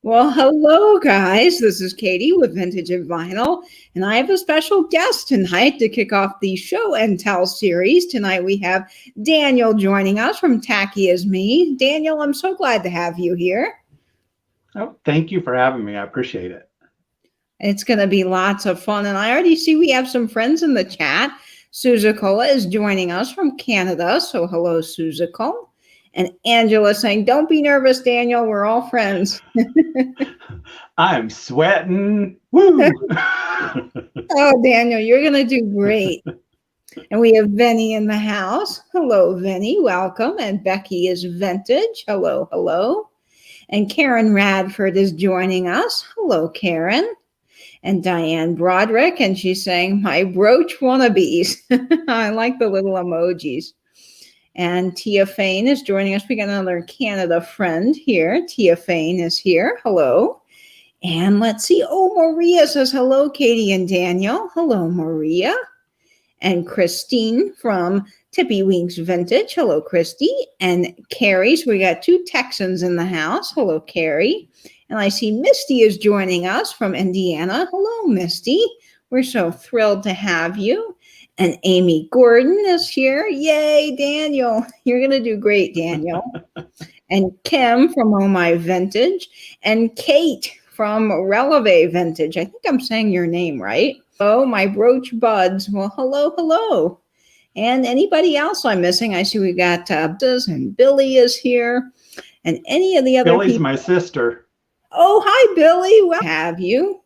Well, hello, guys. This is Katie with Vintage and Vinyl, and I have a special guest tonight to kick off the show and tell series. Tonight we have Daniel joining us from Tacky As Me. Daniel, I'm so glad to have you here. Oh, thank you for having me. I appreciate it. It's going to be lots of fun, and I already see we have some friends in the chat. Suzicola is joining us from Canada, so hello, Suzicola. And Angela saying, don't be nervous, Daniel. We're all friends. I'm sweating. Woo! Oh, Daniel, you're going to do great. And we have Vinny in the house. Hello, Vinny. Welcome. And Becky is Vintage. Hello, hello. And Karen Radford is joining us. Hello, Karen. And Diane Broderick. And she's saying, my brooch wannabes. I like the little emojis. And Tia Fain is joining us. We got another Canada friend here. Tia Fain is here. Hello. And let's see. Oh, Maria says hello, Katie and Daniel. Hello, Maria. And Christine from Tippy Winks Vintage. Hello, Christy. And Carrie. So we got two Texans in the house. Hello, Carrie. And I see Misty is joining us from Indiana. Hello, Misty. We're so thrilled to have you. And Amy Gordon is here. Yay, Daniel. You're going to do great, Daniel. And Kim from Oh My Vintage. And Kate from Releve Vintage. I think I'm saying your name right. Oh, my brooch buds. Well, hello, hello. And anybody else I'm missing? I see we got and Billy is here. And any of the other Billy's people. my sister. Oh, hi, Billy. Well, have you?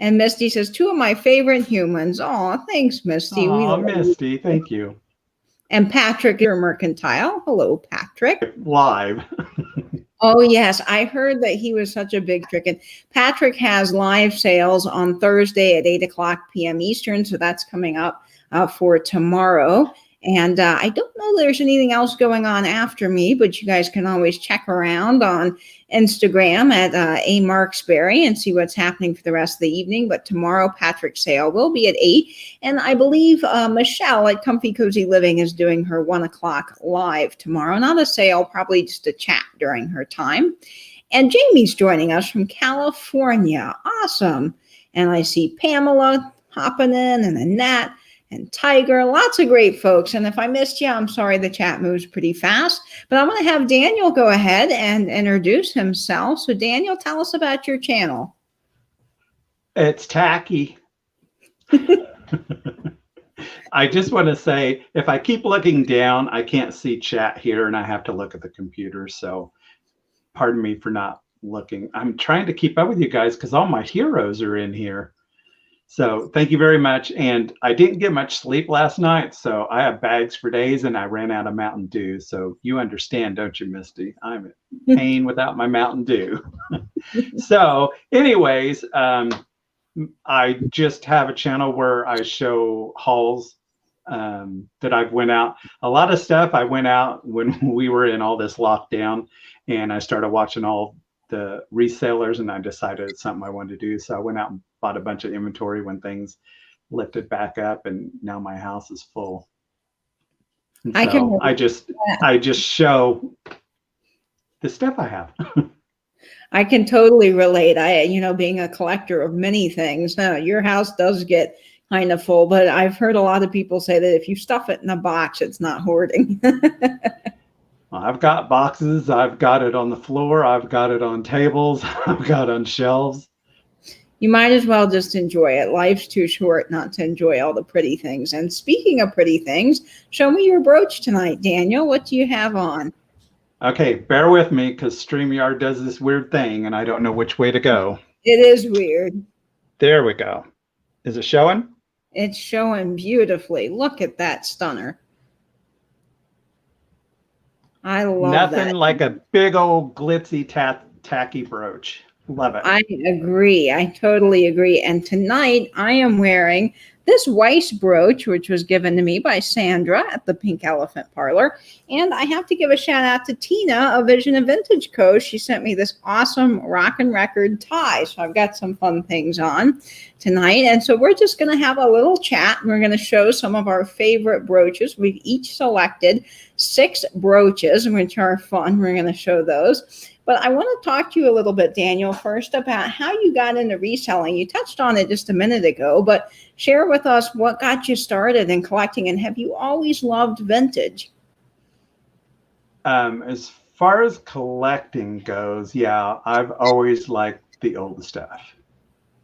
And Misty says, two of my favorite humans. Oh, thanks, Misty. Oh, Misty, thank you. And Patrick, your mercantile. Hello, Patrick. Live. Oh, yes. I heard that he was such a big trick. And Patrick has live sales on Thursday at 8 o'clock p.m. Eastern. So that's coming up for tomorrow. And I don't know there's anything else going on after me, but you guys can always check around on Instagram at A Marksberry and see what's happening for the rest of the evening. But tomorrow, Patrick's sale will be at 8. And I believe Michelle at Comfy Cozy Living is doing her 1 o'clock live tomorrow. Not a sale, probably just a chat during her time. And Jamie's joining us from California. Awesome. And I see Pamela hopping in and Annette. And Tiger, lots of great folks. And if I missed you, I'm sorry, the chat moves pretty fast. But I'm going to have Daniel go ahead and introduce himself. So Daniel, tell us about your channel. It's tacky. I just want to say, if I keep looking down, I can't see chat here and I have to look at the computer. So pardon me for not looking. I'm trying to keep up with you guys because all my heroes are in here. So thank you very much. And I didn't get much sleep last night, so I have bags for days and I ran out of Mountain Dew. So you understand, don't you, Misty? I'm in pain without my Mountain Dew. So anyways, I just have a channel where I show hauls that I've went out. A lot of stuff I went out when we were in all this lockdown, and I started watching all the resellers and I decided it's something I wanted to do. So I went out and bought a bunch of inventory when things lifted back up, and now my house is full. So I just show the stuff I have. I can totally relate. Being a collector of many things, your house does get kind of full, but I've heard a lot of people say that if you stuff it in a box, it's not hoarding. I've got boxes. I've got it on the floor. I've got it on tables. I've got it on shelves. You might as well just enjoy it. Life's too short not to enjoy all the pretty things. And speaking of pretty things, show me your brooch tonight, Daniel. What do you have on? Okay, bear with me because StreamYard does this weird thing and I don't know which way to go. It is weird. There we go. Is it showing? It's showing beautifully. Look at that stunner. I love that. Nothing like a big old glitzy tacky brooch. Love it. I agree. I totally agree. And tonight I am wearing this Weiss brooch, which was given to me by Sandra at the Pink Elephant Parlor. And I have to give a shout out to Tina of Vision of Vintage Co. She sent me this awesome rock and record tie. So I've got some fun things on tonight. And so we're just going to have a little chat. And we're going to show some of our favorite brooches. We've each selected 6 brooches, which are fun. We're going to show those. But I want to talk to you a little bit, Daniel, first about how you got into reselling. You touched on it just a minute ago, but share with us what got you started in collecting, and have you always loved vintage? As far as collecting goes, yeah, I've always liked the old stuff.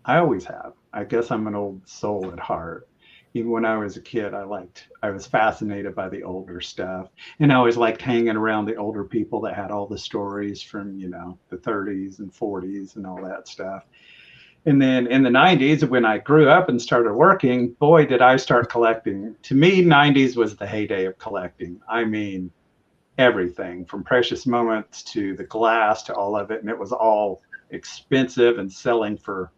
I always have. I guess I'm an old soul at heart. Even when I was a kid, I was fascinated by the older stuff. And I always liked hanging around the older people that had all the stories from, the 30s and 40s and all that stuff. And then in the 90s, when I grew up and started working, boy, did I start collecting. To me, 90s was the heyday of collecting. I mean, everything from precious moments to the glass to all of it. And it was all expensive and selling for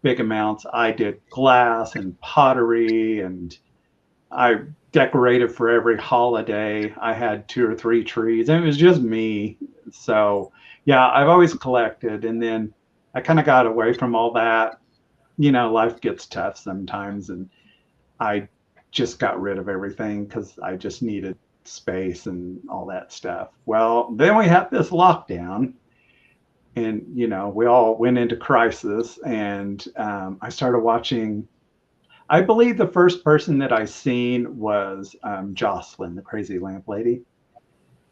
big amounts. I did glass and pottery, and I decorated for every holiday. I had 2 or 3 trees, and it was just me. So yeah, I've always collected. And then I kind of got away from all that. Life gets tough sometimes, and I just got rid of everything because I just needed space and all that stuff. Well, then we had this lockdown, and we all went into crisis, and I started watching. I believe the first person that I seen was Jocelyn, the crazy lamp lady,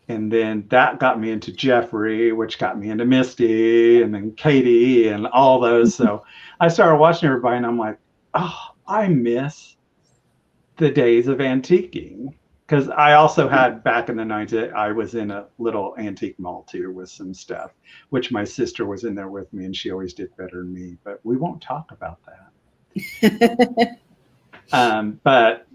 and then that got me into Jeffrey, which got me into Misty, and then Katie, and all those. So I started watching everybody, and I'm like, oh, I miss the days of antiquing. Because I also had, back in the 90s, I was in a little antique mall too with some stuff, which my sister was in there with me, and she always did better than me, but we won't talk about that. But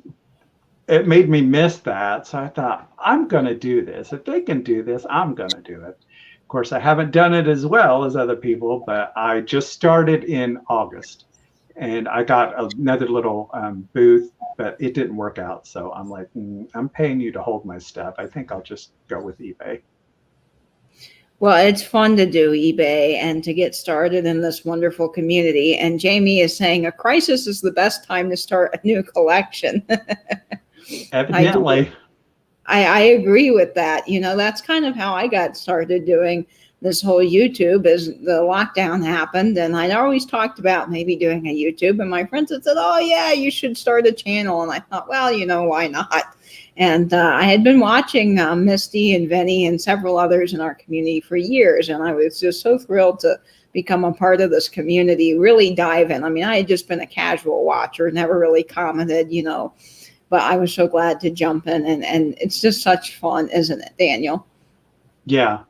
it made me miss that. So I thought, I'm going to do this. If they can do this, I'm going to do it. Of course, I haven't done it as well as other people, but I just started in August, and I got another little booth, but it didn't work out. So I'm like, I'm paying you to hold my stuff. I think I'll just go with eBay. Well, it's fun to do eBay and to get started in this wonderful community. And Jamie is saying a crisis is the best time to start a new collection. Evidently. I agree with that. That's kind of how I got started doing this whole YouTube. As the lockdown happened, and I'd always talked about maybe doing a YouTube, and my friends had said, oh yeah, you should start a channel. And I thought, well, why not? And I had been watching Misty and Venny and several others in our community for years, and I was just so thrilled to become a part of this community, really dive in. I mean, I had just been a casual watcher, never really commented, but I was so glad to jump in, and it's just such fun, isn't it, Daniel? Yeah,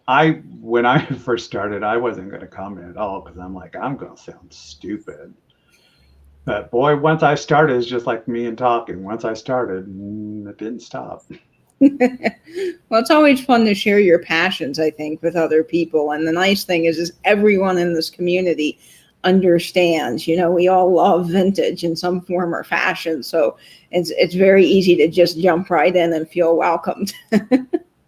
when I first started, I wasn't going to comment at all because I'm like, I'm going to sound stupid. But boy, once I started, it's just like me and talking. Once I started, it didn't stop. Well, it's always fun to share your passions, I think, with other people. And the nice thing is everyone in this community understands. We all love vintage in some form or fashion. So it's very easy to just jump right in and feel welcomed.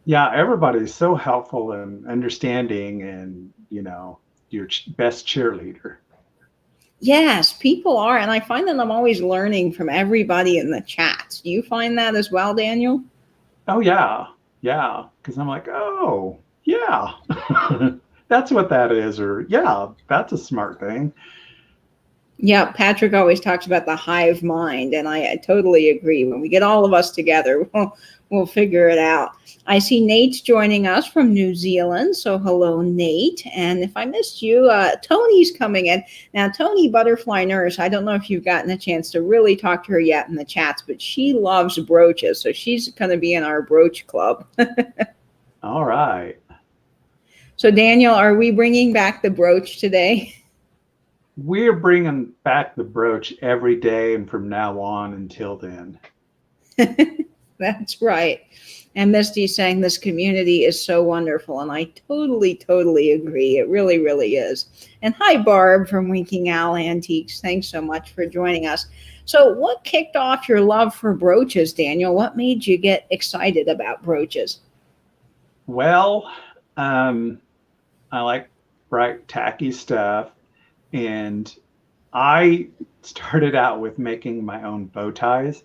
Yeah, everybody's so helpful and understanding, and your best cheerleader. Yes, people are. And I find that I'm always learning from everybody in the chats. Do you find that as well, Daniel? Oh, yeah. Yeah. Because I'm like, oh, yeah, that's what that is. Or, yeah, that's a smart thing. Yeah, Patrick always talks about the hive mind, and I totally agree. When we get all of us together, we'll figure it out. I see Nate's joining us from New Zealand, so hello, Nate. And if I missed you, Tony's coming in. Now, Tony, Butterfly Nurse, I don't know if you've gotten a chance to really talk to her yet in the chats, but she loves brooches, so she's going to be in our brooch club. All right. So, Daniel, are we bringing back the brooch today? We're bringing back the brooch every day and from now on until then. That's right. And Misty's saying this community is so wonderful. And I totally agree. It really, really is. And hi, Barb from Winking Owl Antiques. Thanks so much for joining us. So what kicked off your love for brooches, Daniel? What made you get excited about brooches? Well, I like bright, tacky stuff. And I started out with making my own bow ties.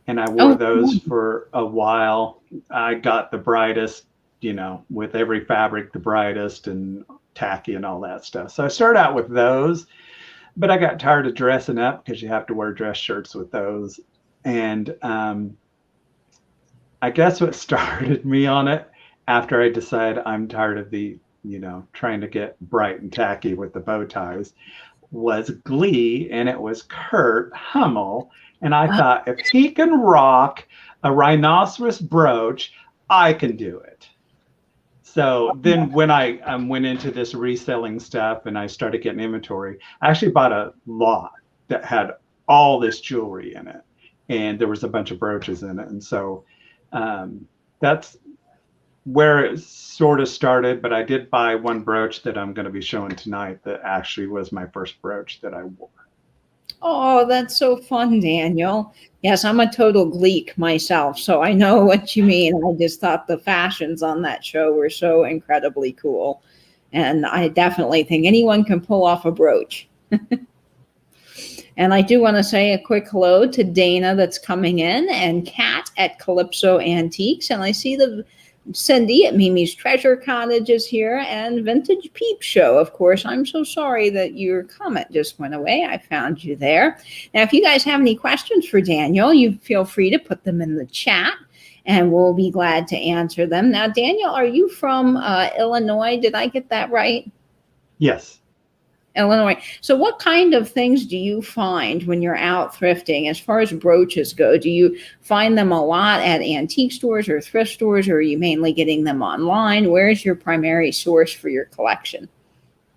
And I wore those for a while. I got the brightest, with every fabric, the brightest and tacky and all that stuff. So I started out with those, but I got tired of dressing up because you have to wear dress shirts with those. And I guess what started me on it, after I decided I'm tired of the, trying to get bright and tacky with the bow ties, was Glee, and it was Kurt Hummel. And I thought, if he can rock a rhinoceros brooch, I can do it. So then when I went into this reselling stuff and I started getting inventory, I actually bought a lot that had all this jewelry in it. And there was a bunch of brooches in it. And so that's where it sort of started. But I did buy one brooch that I'm going to be showing tonight that actually was my first brooch that I wore. Oh, that's so fun, Daniel. Yes, I'm a total Gleek myself, so I know what you mean. I just thought the fashions on that show were so incredibly cool. And I definitely think anyone can pull off a brooch. And I do want to say a quick hello to Dana that's coming in, and Kat at Calypso Antiques. And I see the Cindy at Mimi's Treasure Cottage is here, and Vintage Peep Show. Of course, I'm so sorry that your comment just went away. I found you there. Now, if you guys have any questions for Daniel, you feel free to put them in the chat, and we'll be glad to answer them. Now, Daniel, are you from Illinois? Did I get that right? Yes. Illinois. So what kind of things do you find when you're out thrifting as far as brooches go? Do you find them a lot at antique stores or thrift stores, or are you mainly getting them online? Where's your primary source for your collection?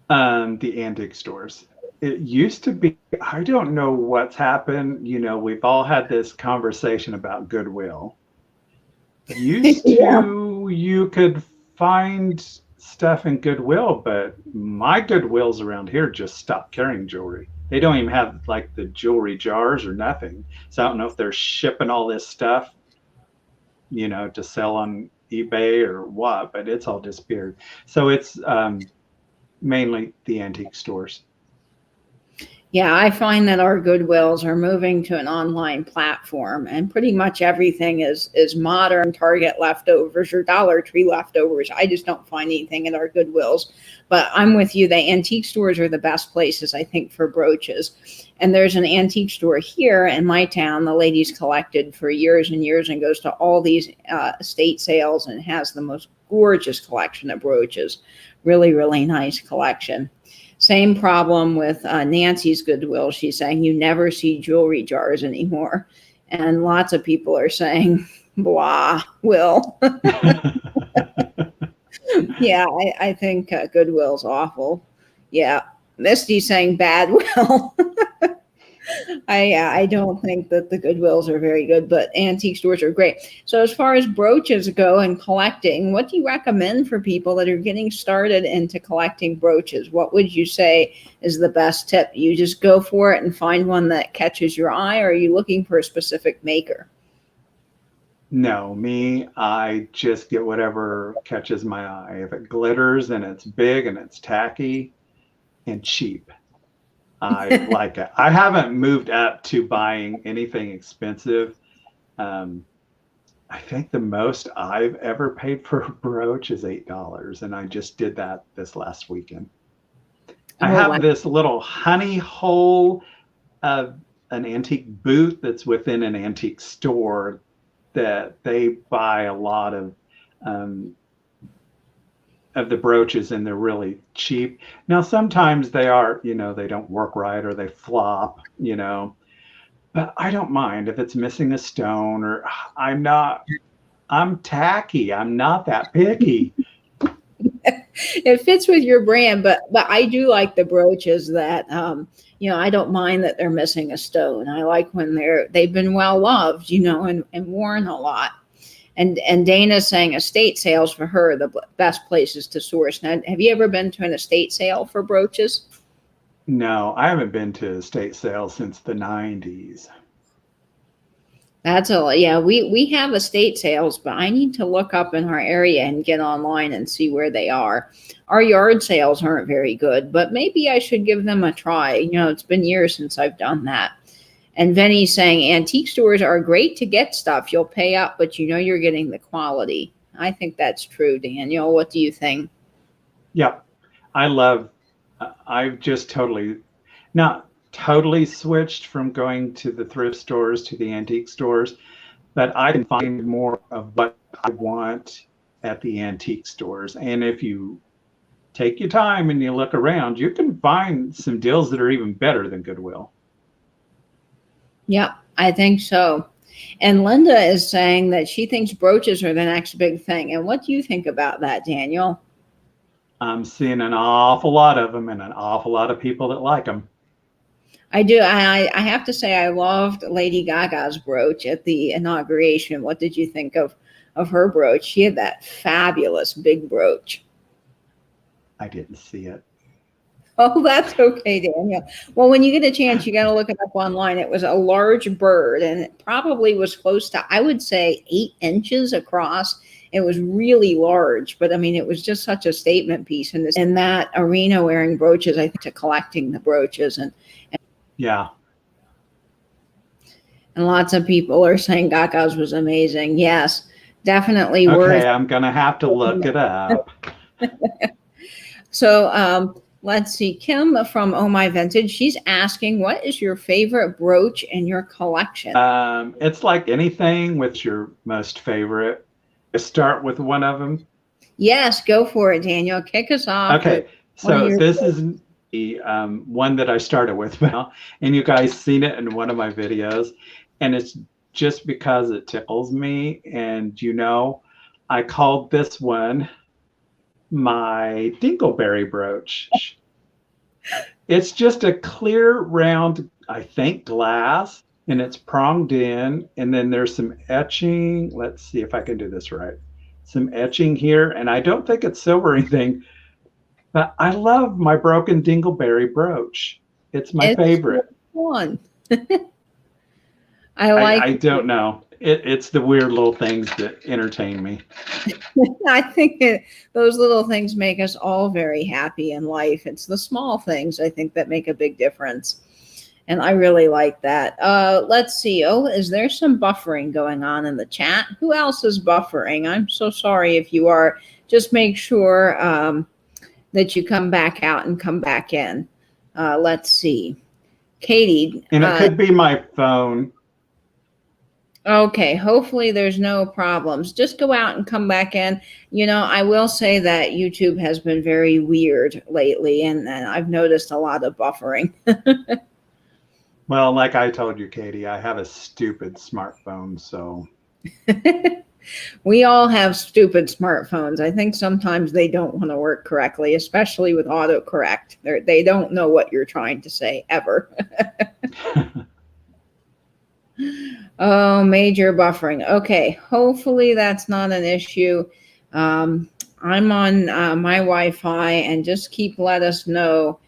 The antique stores. It used to be, I don't know what's happened. We've all had this conversation about Goodwill. Used to, you could find stuff in Goodwill, but my Goodwills around here just stopped carrying jewelry. They don't even have like the jewelry jars or nothing. So I don't know if they're shipping all this stuff, to sell on eBay or what, but it's all disappeared. So it's mainly the antique stores. Yeah, I find that our Goodwills are moving to an online platform, and pretty much everything is modern Target leftovers or Dollar Tree leftovers. I just don't find anything at our Goodwills. But I'm with you. The antique stores are the best places, I think, for brooches. And there's an antique store here in my town. The lady's collected for years and years and goes to all these estate sales and has the most gorgeous collection of brooches. Really, really nice collection. Same problem with Nancy's Goodwill. She's saying you never see jewelry jars anymore. And lots of people are saying, blah, Will. Yeah, I think Goodwill's awful. Yeah. Misty's saying bad Will. I don't think that the Goodwills are very good, but antique stores are great. So as far as brooches go and collecting, what do you recommend for people that are getting started into collecting brooches? What would you say is the best tip? You just go for it and find one that catches your eye, or are you looking for a specific maker? No, I just get whatever catches my eye. If it glitters and it's big and it's tacky and cheap, I like it. I haven't moved up to buying anything expensive. I think the most I've ever paid for a brooch is $8, and I just did that this last weekend. I have this little honey hole of an antique booth that's within an antique store that they buy a lot of the brooches, and they're really cheap. Now, sometimes they are, they don't work right or they flop, but I don't mind if it's missing a stone, or I'm tacky. I'm not that picky. It fits with your brand, but I do like the brooches that, I don't mind that they're missing a stone. I like when they've been well loved, and worn a lot. And Dana's saying estate sales for her are the best places to source. Now, have you ever been to an estate sale for brooches? No, I haven't been to estate sales since the 90s. That's yeah, we have estate sales, but I need to look up in our area and get online and see where they are. Our yard sales aren't very good, but maybe I should give them a try. You know, it's been years since I've done that. And Vinny's saying antique stores are great to get stuff. You'll pay up, but you know you're getting the quality. I think that's true, Daniel. What do you think? Yeah, I've just totally, not totally switched from going to the thrift stores to the antique stores, but I can find more of what I want at the antique stores. And if you take your time and you look around, you can find some deals that are even better than Goodwill. Yep, I think so. And Linda is saying that she thinks brooches are the next big thing. And what do you think about that, Daniel? I'm seeing an awful lot of them and an awful lot of people that like them. I do. I have to say I loved Lady Gaga's brooch at the inauguration. What did you think of her brooch? She had that fabulous big brooch. I didn't see it. Oh, that's okay, Daniel. Well, when you get a chance, you got to look it up online. It was a large bird, and it probably was close to, I would say, 8 inches across. It was really large, but I mean, it was just such a statement piece in that arena wearing brooches, I think, to collecting the brooches. And yeah. And lots of people are saying Gaga's was amazing. Yes, definitely worth. Okay, I'm going to have to look it up. So let's see. Kim from Oh My Vintage, she's asking, what is your favorite brooch in your collection? It's like anything. What's your most favorite? Start with one of them. Yes, go for it, Daniel. Kick us off. Okay, so this is the one that I started with now, and you guys seen it in one of my videos, and it's just because it tickles me. And you know, I called this one my dingleberry brooch. It's just a clear round, I think, glass, and it's pronged in, and then there's some etching. Let's see if I can do this right. Some etching here, and I don't think it's silver or anything, but I love my broken dingleberry brooch. It's my favorite one. I don't know. It's the weird little things that entertain me. I think those little things make us all very happy in life. It's the small things, I think, that make a big difference. And I really like that. Let's see. Oh, is there some buffering going on in the chat? Who else is buffering? I'm so sorry if you are. Just make sure that you come back out and come back in. Let's see. Katie. And it could be my phone. Okay, hopefully there's no problems. Just go out and come back in. You know, I will say that YouTube has been very weird lately, and I've noticed a lot of buffering. Well, like I told you, Katie, I have a stupid smartphone, so. We all have stupid smartphones. I think sometimes they don't want to work correctly, especially with autocorrect. They don't know what you're trying to say, ever. Oh, major buffering. Okay, hopefully that's not an issue. I'm on my Wi-Fi, and just let us know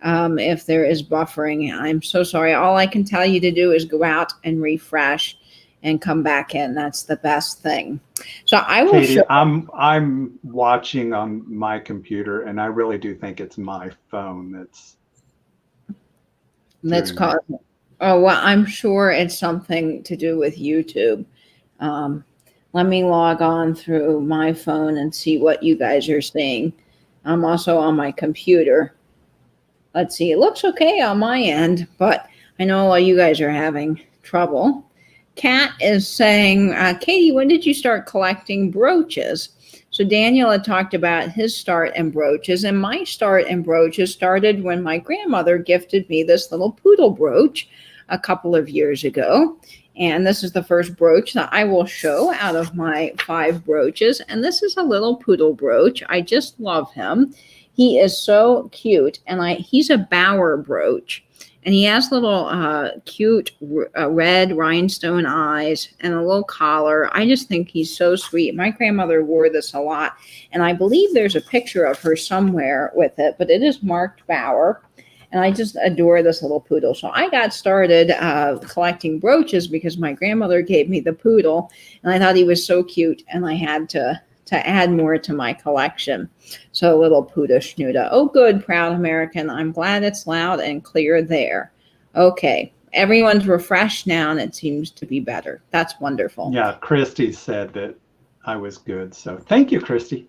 if there is buffering. I'm so sorry. All I can tell you to do is go out and refresh and come back in. That's the best thing. So I will Katie, I'm watching on my computer, and I really do think it's my phone that's causing it. Oh, well, I'm sure it's something to do with YouTube. Let me log on through my phone and see what you guys are seeing. I'm also on my computer. Let's see. It looks okay on my end, but I know all you guys are having trouble. Kat is saying, Katie, when did you start collecting brooches? So Daniel had talked about his start in brooches, and my start in brooches started when my grandmother gifted me this little poodle brooch a couple of years ago. And this is the first brooch that I will show out of my 5 brooches. And this is a little poodle brooch. I just love him. He is so cute. And he's a Bower brooch. And he has little cute red rhinestone eyes and a little collar. I just think he's so sweet. My grandmother wore this a lot. And I believe there's a picture of her somewhere with it, but it is marked Bauer. And I just adore this little poodle. So I got started collecting brooches because my grandmother gave me the poodle. And I thought he was so cute. And I had to add more to my collection. So a little Poodle Schnuda. Oh, good, Proud American. I'm glad it's loud and clear there. Okay. Everyone's refreshed now and it seems to be better. That's wonderful. Yeah, Christy said that I was good. So thank you, Christy.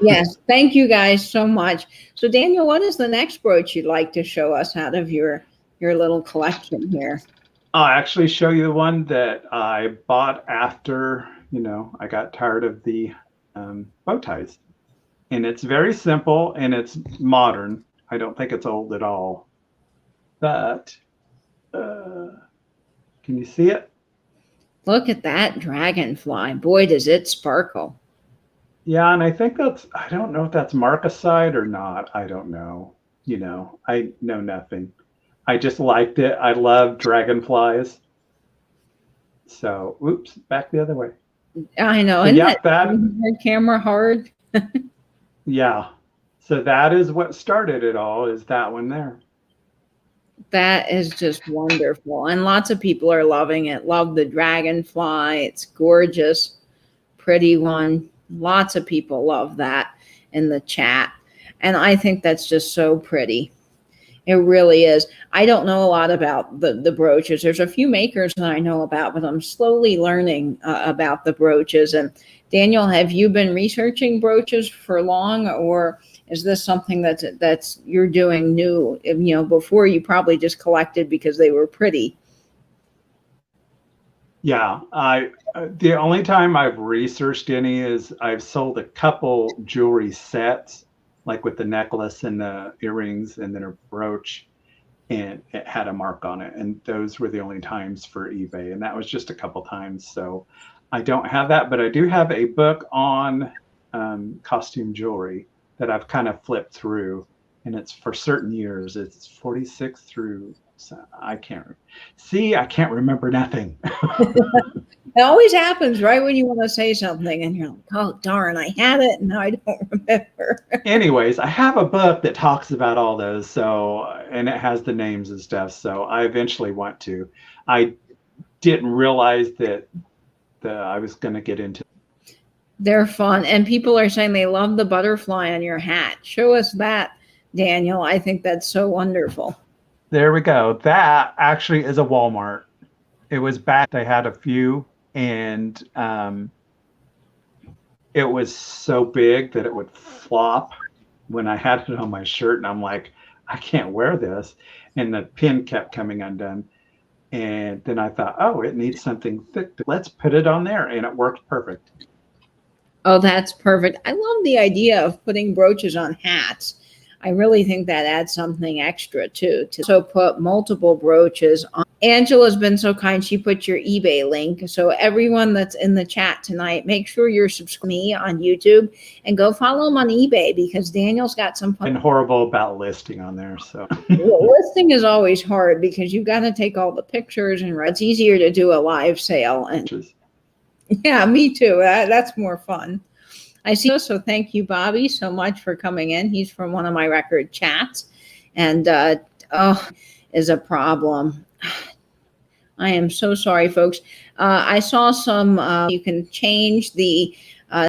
Yes. Thank you guys so much. So Daniel, what is the next brooch you'd like to show us out of your little collection here? I'll actually show you the one that I bought after, I got tired of the bow ties. And it's very simple and it's modern. I don't think it's old at all. But can you see it? Look at that dragonfly. Boy, does it sparkle. Yeah, and I think I don't know if that's marcasite or not. I don't know. I know nothing. I just liked it. I love dragonflies. So, oops, back the other way. I know. So, Isn't yeah, that camera hard? Yeah. So that is what started it all, is that one there. That is just wonderful. And lots of people are loving it. Love the dragonfly. It's gorgeous. Pretty one. Lots of people love that in the chat. And I think that's just so pretty. It really is. I don't know a lot about the brooches. There's a few makers that I know about, but I'm slowly learning about the brooches. And Daniel, have you been researching brooches for long, or is this something that's you're doing new? Before you probably just collected because they were pretty. Yeah, the only time I've researched any is I've sold a couple jewelry sets, like with the necklace and the earrings and then a brooch, and it had a mark on it. And those were the only times for eBay. And that was just a couple times. So I don't have that, but I do have a book on costume jewelry that I've kind of flipped through, and it's for certain years. It's 46 through, I can't remember nothing. It always happens right when you want to say something and you're like, oh, darn, I had it and now I don't remember. Anyways, I have a book that talks about all those. So, and it has the names and stuff. So I eventually want to. I didn't realize that I was going to get into. They're fun. And people are saying they love the butterfly on your hat. Show us that, Daniel. I think that's so wonderful. There we go. That actually is a Walmart. It was back. They had a few, and it was so big that it would flop when I had it on my shirt. And I'm like, I can't wear this. And the pin kept coming undone. And then I thought, oh, it needs something thick. Let's put it on there. And it worked perfect. Oh, that's perfect. I love the idea of putting brooches on hats. I really think that adds something extra too. So put multiple brooches on. Angela's been so kind. She put your eBay link. So everyone that's in the chat tonight, make sure you're subscribing on YouTube and go follow him on eBay, because Daniel's got some fun. And horrible about listing on there. So listing is always hard because you've got to take all the pictures, and it's easier to do a live sale. And yeah, me too. That's more fun. I see. So thank you, Bobby, so much for coming in. He's from one of my record chats, and is a problem. I am so sorry, folks. I saw some, you can change the